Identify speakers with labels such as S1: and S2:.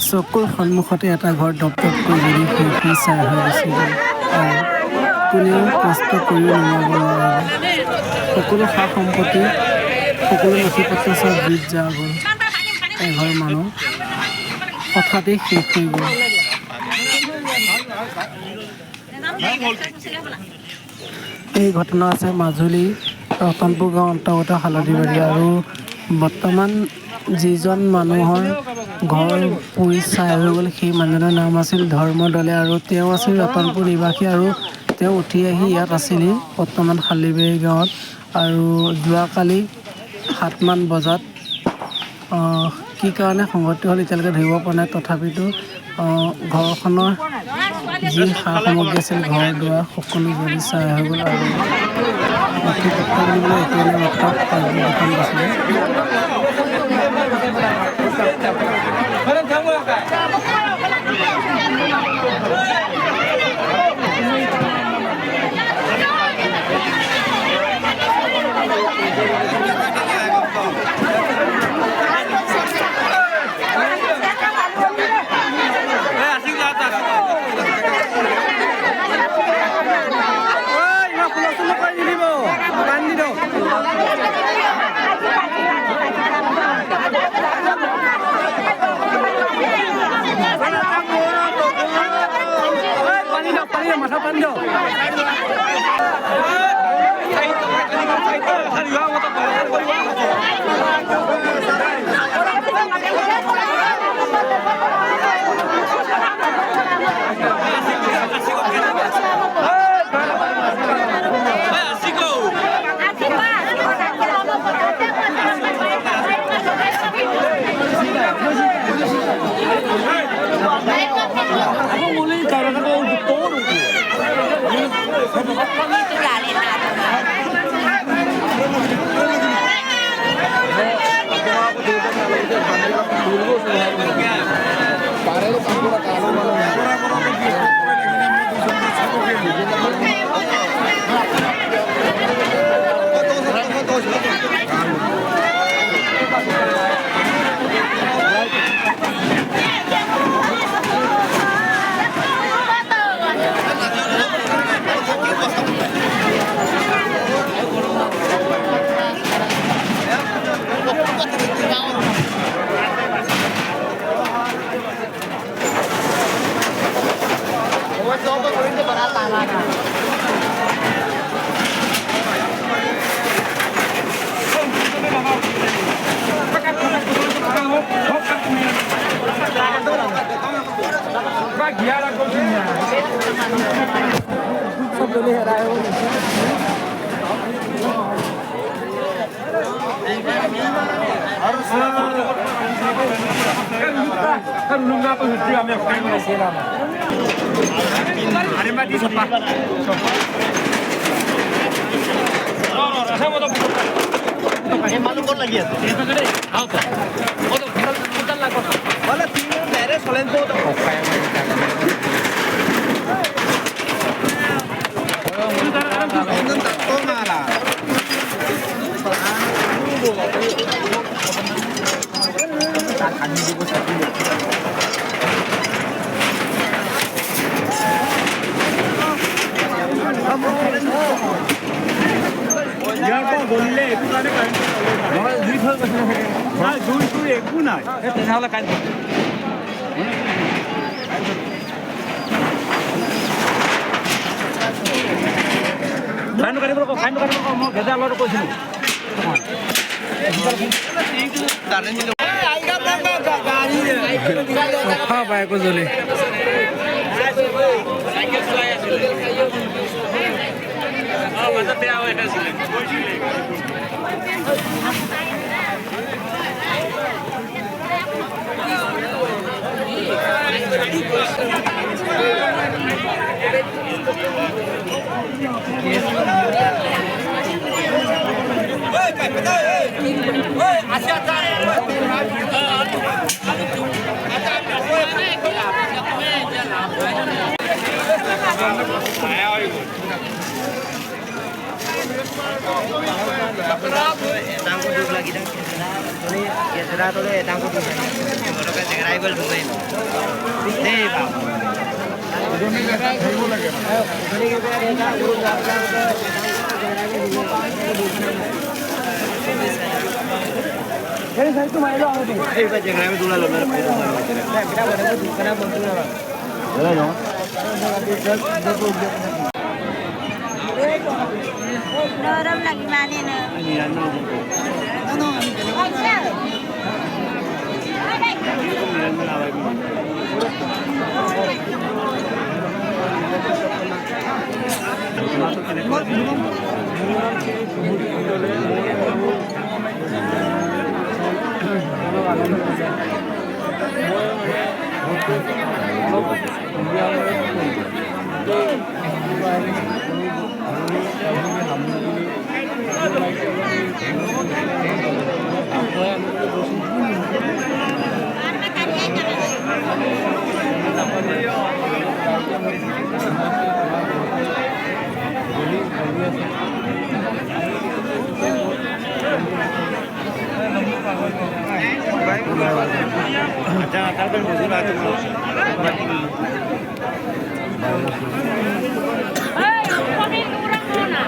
S1: চকুৰ সন্মুখতে এটা ঘৰ দপদপ কৰি যদি সেই চাই হৈ গৈছিল আৰু কোনেও কষ্ট কৰিও নমাব নোৱাৰিলে। সকলো সা সম্পত্তি সকলো নথি পত্ৰ চব বিজ যা গ'ল। এঘৰ মানুহ হঠাতে শেষ হৈ গ'ল। এই ঘটনা আছে মাজুলী ৰতনপুৰ গাঁও অন্তৰ্গত হালধিবাৰী আৰু বৰ্তমান যিজন মানুহৰ ঘৰ পুৰি ছাই হৈ গ'ল সেই মানুহজনৰ নাম আছিল ধৰ্মদলে আৰু তেওঁ আছিল ৰতনপুৰ নিবাসী আৰু তেওঁ উঠি আহি ইয়াত আছিলহি বৰ্তমান হালধিবাৰী গাঁৱত আৰু যোৱাকালি 7মান বজাত কি কাৰণে সংঘটিত হ'ল এতিয়ালৈকে ধৰিব পৰা নাই। তথাপিতো ঘৰখনৰ যি সা সামগ্ৰী আছিল ঘৰ দুৱাৰ সকলো জ্বলি ছাই হৈ গ'ল আৰু নথি পত্ৰ বুলিবলৈ একোৱে নাই মাত্ৰ পাছবুক দুখন দিছিলে। মাথা পানি দাও বাইকো জ্বলি
S2: Tangko duk lagi dah. Ini ya sudah tu le tangko duk. Kalau kan segera ibal duk ini. Deh pak. Jadi saya tu main lawan tu. Ibal segera ibal duk lalu. Kita boleh tu kena bantu lah. Boleh no.
S3: Nurul lagi mana ni?
S2: Ini anu. Jangan kalau musuh lagi mau.
S3: Hei, kau ni orang mana?